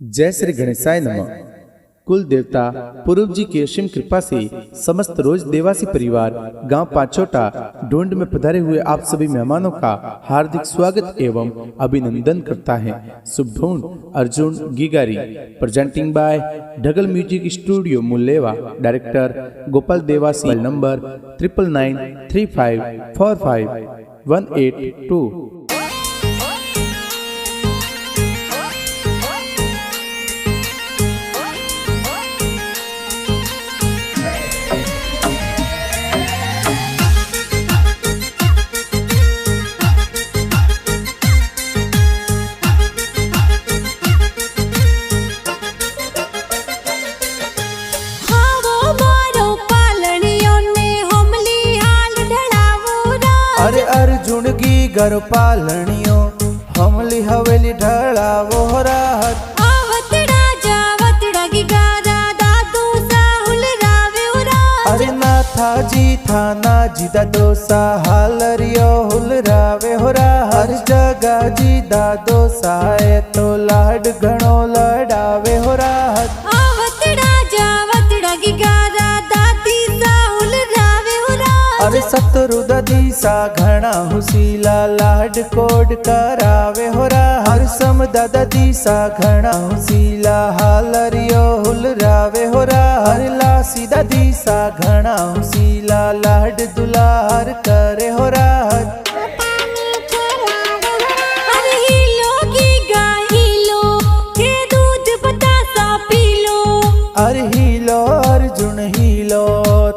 जय श्री गणेशाय नमः। कुल देवता पूर्व जी की असीम कृपा से समस्त रोज देवासी परिवार गांव पांचोटा ढूंढ में पधारे हुए आप सभी मेहमानों का हार्दिक स्वागत एवं अभिनंदन करता है। शुभ ढूंढ अर्जुन गिगारी presenting by Dhagal music studio मुल्लेवा। डायरेक्टर गोपाल देवासी। नंबर 9995455182। अरे अर्जुन की घर पालनियो हमली हवेली ढळावो राहत आवतडा जावतडा की गारा दादू साहुल रावे राज। अरे नाथा जी था ना जी दादो सा हालरियो हुल रावे हो राहत जगा जी दादो साए तो लाड घणो लडावे हो राहत आवतडा जावतडा की गारा दादी साहुल रावे राज। अरे सतरु ददी सा घणा हुसीला लाड कोड करावे हो राहत हर सम दादी सा घणा हुसीला हालरियो हुल रावे हो राहत हर लासी दादी सा घणा हुसीला लाड दुलार करे हो राहत। अरे हिलो की गाय हिलो के दूध बतासा पीलो। अरे हिलो अर्जुन हिलो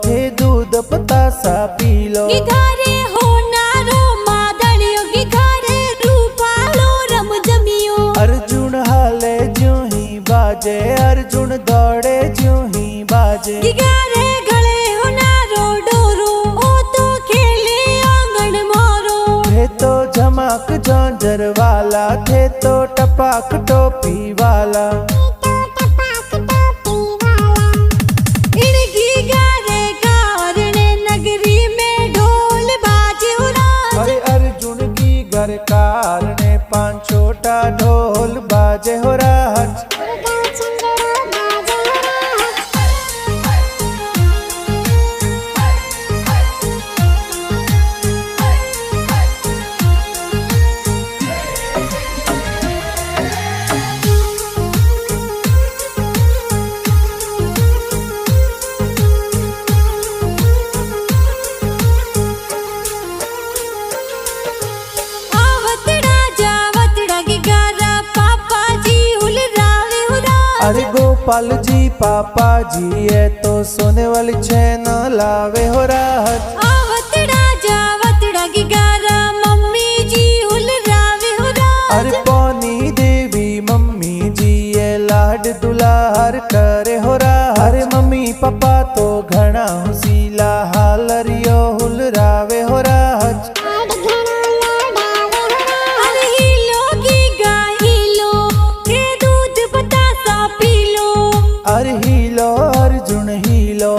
थे दूध पतासा पीलो। गिधारे हो नारो मादलियो गिधारे रूपालो रम जमियो। अर्जुन हाले ज्यों ही बाजे अर्जुन दौड़े ज्यों ही बाजे गिगारे गले हो नारो डोरो ओ तो खेले आंगन मोरो। थे तो झमाक झांझर वाला थे तो टपाक टोपी वाला इनकी गारे कारणे नगरी में ढोल बाजे उड़ाज। अरे अर्जुन की घर कारणे पांचोटा ढोल बाजे हो राहत। अरे गोपाल जी पापा जी ये तो सोने वाली चैन लावे हो राहत। आवतड़ा जावतड़ा की गारा मम्मी जी हुल रावे हो राज। अरे पौनी देवी मम्मी जी ये लाड दुलार करे हो राहत। अरे मम्मी पापा तो घना हुसीला हालरियो हुल रावे हो राहत। अरे हिलो की गाय हिलो के दूध बतासा पीलो। अरे हिलो अर्जुन हिलो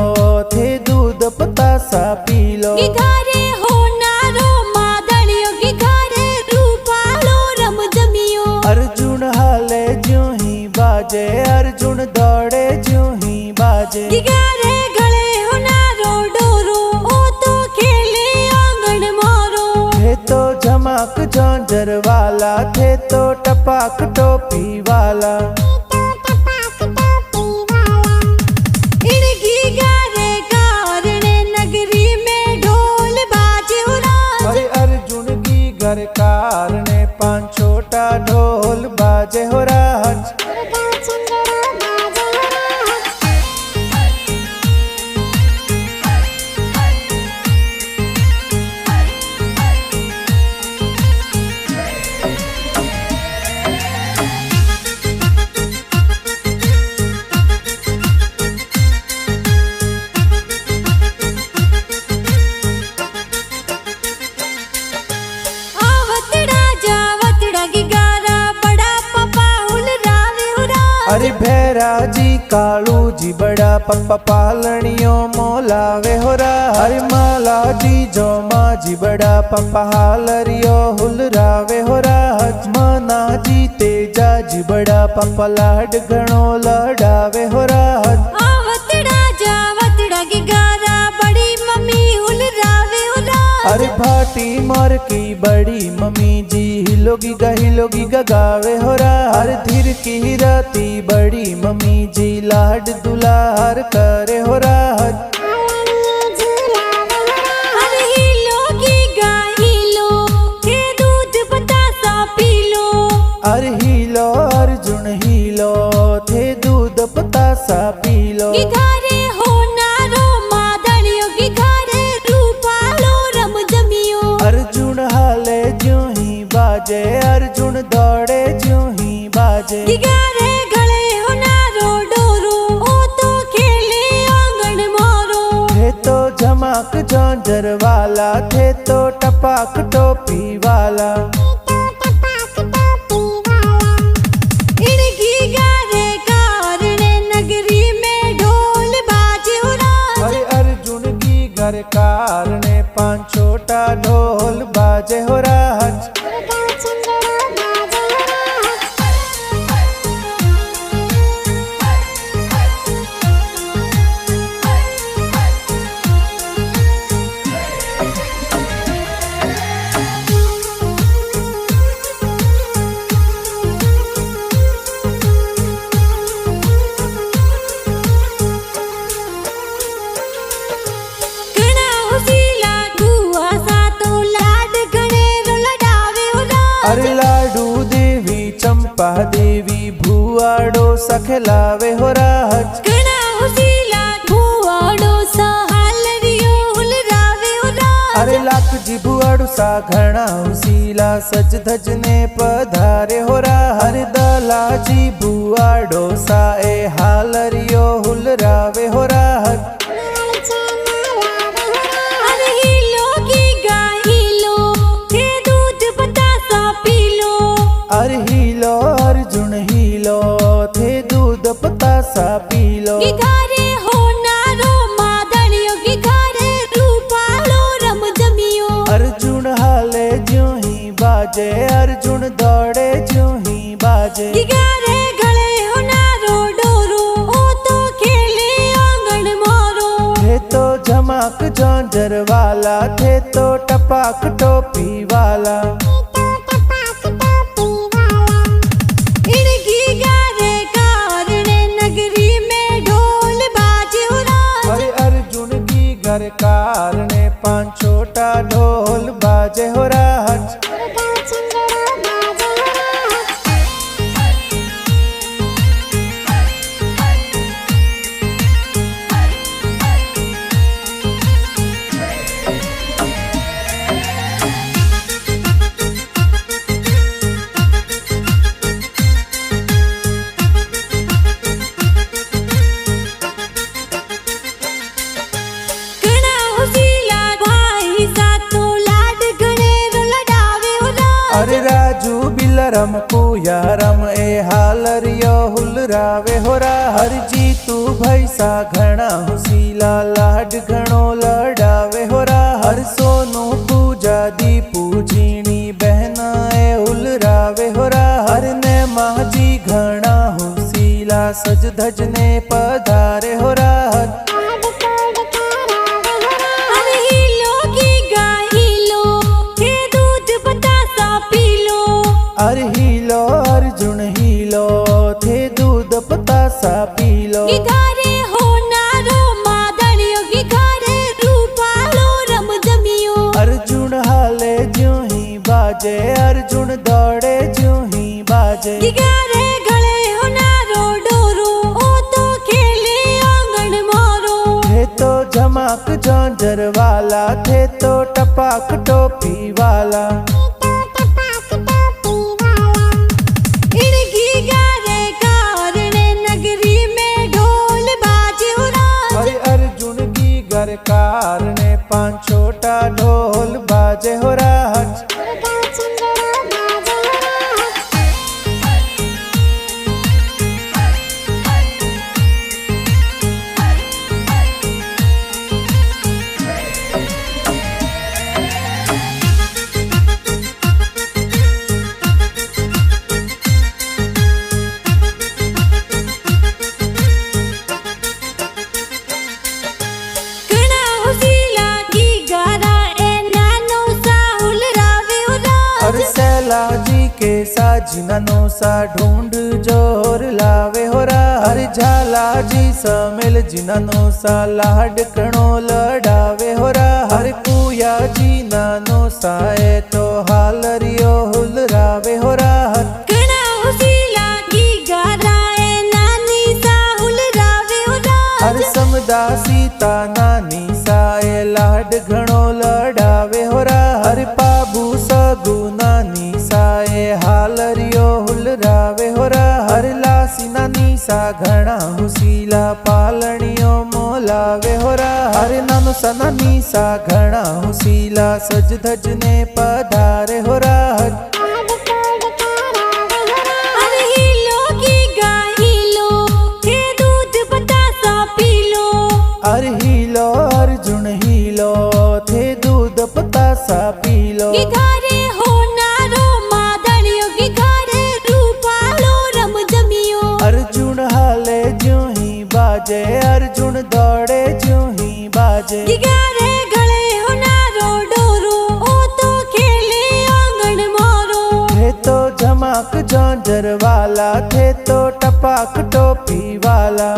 थे दूध पतासा पीलो। गिधारे हो नारो मादलियो गिधारे रूपालो रम जमियो। अर्जुन हाले ज्यों ही बाजे अर्जुन दौड़े ज्यों ही बाजे गिगारे गले हो नारो डोरो ओ तो खेले आंगन मोरो। थे तो झमाक झांझर वाला थे तो टपाक टोपी वाला इनकी गारे कारणे नगरी में ढोल बाजे उड़ाज। अरे अर्जुन की घर कारणे पांचोटा ढोल बाजे हो राहत। आवतड़ा जावतड़ा की गारा बड़ा पापा हुल रावे अरे भैरा जी कालू जी बड़ा पप्पा पालनियों मोलावे हो रहा। अरे माला जी जो माँ जी बड़ा पप्पा हालरियो हुलरावे हो रहा। मना जी तेजा जी बड़ा पप्पा लाड घणो लड़ावे हो रहा। आवतड़ा जावतड़ा की गारा बड़ी मम्मी हुलरावे हो रहा। अरे भाटी मोर की बड़ी मम्मी जी हिलोगी गा गावे हो रहा। अरे धीर की राती बड़ी मम्मी जी लाड दुलार करे हो रहा। अरे हिलो की गा हिलो के दूध बतासा पी लो। अरे हिलो अर्जुन हिलो थे दूध पतासा पी लो। की घरे हो नारो मादड़ियो की घरे रूपालो रम जमियो। अर्जुन हाले ज्यों ही बाजे अर्जुन दौड़े ज्यों ही बाजे। की घरे गले हो नारो डोरो ओ तो खेले आंगन मोरो। थे तो झमाक झांझर वाला थे तो टपाक टोपी वाला। इनकी गारे कारणे नगरी में ढोल बाजे हो रहा। अरे अर्जुन की घर कारणे पांच छोटा ढोल बाजे हो रहा। घणा हुसीला गुआ सा तो लाड घणे लडावे हो रहा। अरे लाडू देवी चंपा देवी भुआड़ो सखलावे हो रहा। घणा हुसीला गुआड़ो सा हालरियो हुलरावे हो रहा। अरे लाख जी भुआड़ो सा घना उसीला सज धज ने पधारे हो रहा। अरे दला जी भुआड़ो सा ए हालरियो हुलरावे हो रहा। अरे हिलो की गा हिलो के दूध बतासा पी लो। अरे हिलो अर्जुन हिलो थे दूध पतासा पी लो। की घरे हो नारो मादड़ियो की घरे रूपालो रम जमियो। अर्जुन हाले ज्यों ही बाजे अर्जुन दौड़े ज्यों ही बाजे। की घरे गले हो नारो डोरो ओ तो खेले आंगन मोरो। थे तो झमाक झांझर वाला थे तो टपाक टोपी वाला। इनकी गारे कारणे नगरी में ढोल बाजे हो रहा। अरे अर्जुन की घर कारणे पांच छोटा ढोल बाजे हो रहा। घणा हुसीला भाई सा तो लाड घणे लडावे हो रहा। अरे राजू बिलरम कुयारम ए हालरियो हुलरावे हो रहा। हर जी तू भैसा घना हुसीला लाड घणो लड़ावे हो रहा। हर सोनू पूजा दी पूजीनी बहना ए हुलरावे हो रहा। हर ने माँ जी घना हुसीला सज धज ने पधारे हो रहा। अरे हिलो की गा हिलो के दूध बतासा पी लो। अरे हिलो अर्जुन हिलो थे दूध पतासा पी लो। की घरे हो नारो मादड़ियो की घरे रूपालो रम जमियो। अर्जुन हाले ज्यों ही बाजे अर्जुन दौड़े ज्यों ही बाजे। की घरे गले हो नारो डोरो ओ तो खेले आंगन मोरो। थे तो झमाक झांझर वाला थे तो टपाक टोपी वाला। इनकी गारे कारणे नगरी में ढोल बाजे हो रहा। अरे अर्जुन की घर कारणे पांच छोटा ढोल बाजे हो रहा। जिनानो सा ढूंढ जोर लावे हो रा। अरे झाला जी समेल जिनानो सा लाड कणो लडावे हो रा। अरे कुया जिनानो सा ए तो हालरियो हुलरावे हो रा। घणा हुसीला गी गाराए नानी सा हुलरावे हो रा। अरे समदा सीता नानी सा ए लाड घणो लडावे हो रा। अरे पाबू सगु नानी सा ए हालरियो हुलरावे हो रा। अरे लासी नानी सा घणा हुसीला पालणियो मोलावे हो रा। अरे नानो सा नानी सा घणा हुसीला सज धज ने पधारे हो रा। अरे हिलो गी गा हिलो थे दूध बतासा पी लो। अरे हिलो अर्जुन हिलो थे दूध पतासा पी लो। गी घरे हो नारो मादड़ियो गी घरे रूपालो रम जमियो। अर्जुन हाले ज्यों ही बाजे अर्जुन दौड़े ज्यों ही बाजे। गी घरे गले हो नारो डोरो ओ तो खेले आंगन मोरो। थे तो झमाक झांझर वाला थे तो टपाक टोपी वाला।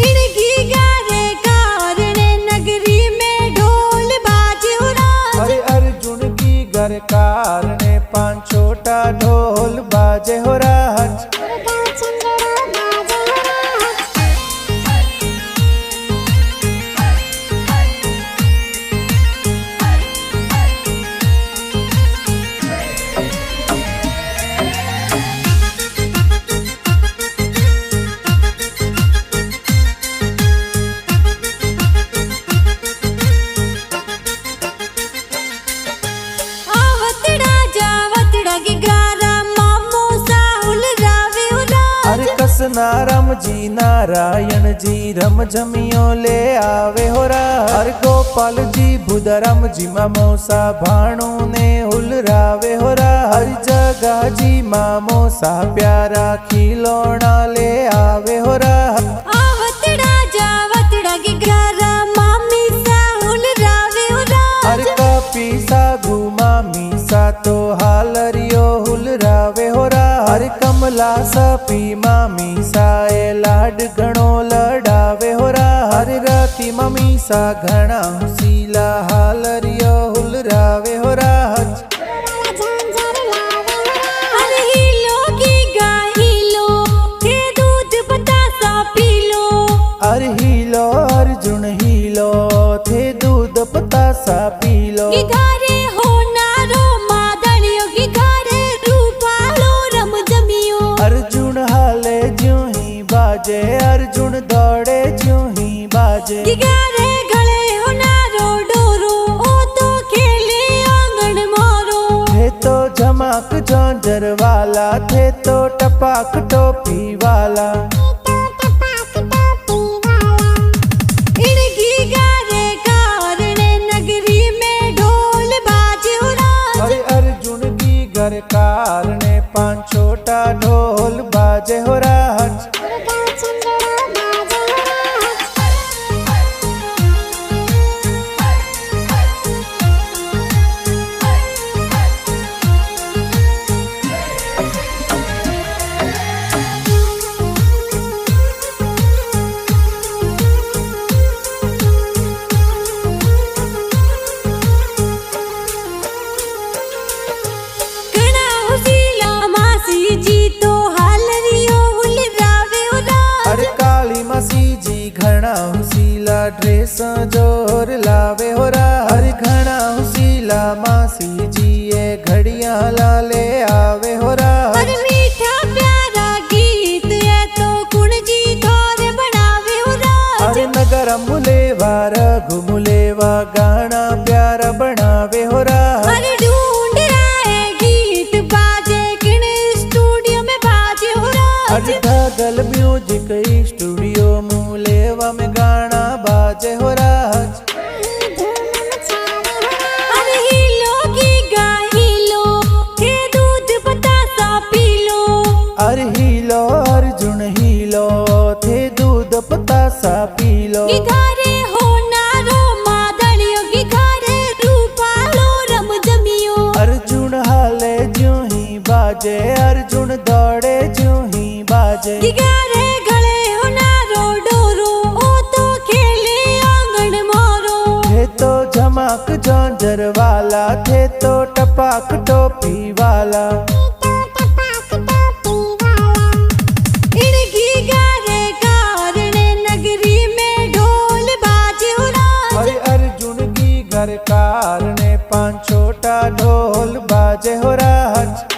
इनकी गारे कारणे नगरी में ढोल बाजे हो रा। अरे अर्जुन की घर कारणे पांच छोटा ढोल बाजे हो राज। आवतड़ा जावतड़ा गी गारा मामो सा हुलरावे हो रा। अरे कसना राम जी नारायण जी रम जमियो ले आवे हो रा। अरे गोपाल जी बुधराम जी मामोसा भाणु ने हुलरावे हो रा। हर जगा जी मामोसा प्यारा खिलौना ले आवे हो रा। आवतड़ा जावतड़ा गी गारा मामी सा हुलरावे हो रा। अरे कापी सा घुमामी सा तो हालरियो हुलरावे हो रा। अरे कमला सा पी मामी सा ए लाड घणो लडावे हो रा। अरे राती मम्मी सा घणा हुसीला हालरियो हुलरावे हो रा। अरे हिलो गी गा हिलो थे दूध बतासा पी लो। अरे हिलो अर्जुन हिलो थे दूध पतासा पी लो। गी घरे हो नारो मादड़ियो गी घरे रूपालो रम जमियो। अर्जुन हाले ज्यों ही बाजे अर्जुन दौड़े ज्यों ही बाजे। गी घरे गले हो नारो डोरो ओ तो खेले आंगन मोरो। थे तो झमाक झांझर वाला थे तो टपाक टोपी वाला। इनकी गारे कारणे नगरी में ढोल बाजे हो रा। अरे अर्जुन की घर कारणे पांच छोटा ढोल बाजे हो राज। घणा हुसीला मासी जी तो हालरियो हुलरावे हो रा। अरे काली मसी जी घणा हुसीला ड्रेस जोर लावे हो रा। अरे घणा हुसीला मासी जी ये घड़ियां लाले आवे हो रा। अरे मीठा प्यारा गीत है तो कुण जी थोरे बनावे हो रा। अरे नगर मुलेवा रघु मुलेवा गाना प्यारा बनावे हो रा। अरे ढूंढ रहे गीत बाजे किन स्टूडियो में बाजे हो रा। अरे ढगल म्यूजिक स्टूडियो मुलेवा में गाना बाजे हो राज। अरे हिलो गी गा हिलो थे दूध बतासा पी लो। अरे हिलो अर्जुन हिलो थे दूध पतासा पी लो। गी घरे हो नारो मादड़ियो गी घरे रूपालो रम जमियो। अरे बाजे, अर्जुन दौड़े ज्यों ही बाजे। गिगारे गले उनारो डोरो, ओ तो खेले आंगन मोरो। थे तो झमाक झोंझर वाला, थे तो टपाक टोपी वाला। इनकी गारे कारणे नगरी में ढोल बाजे हो राज। अरे अर्जुन की घर कारणे पांच छोटा ढोल बाजे हो राज।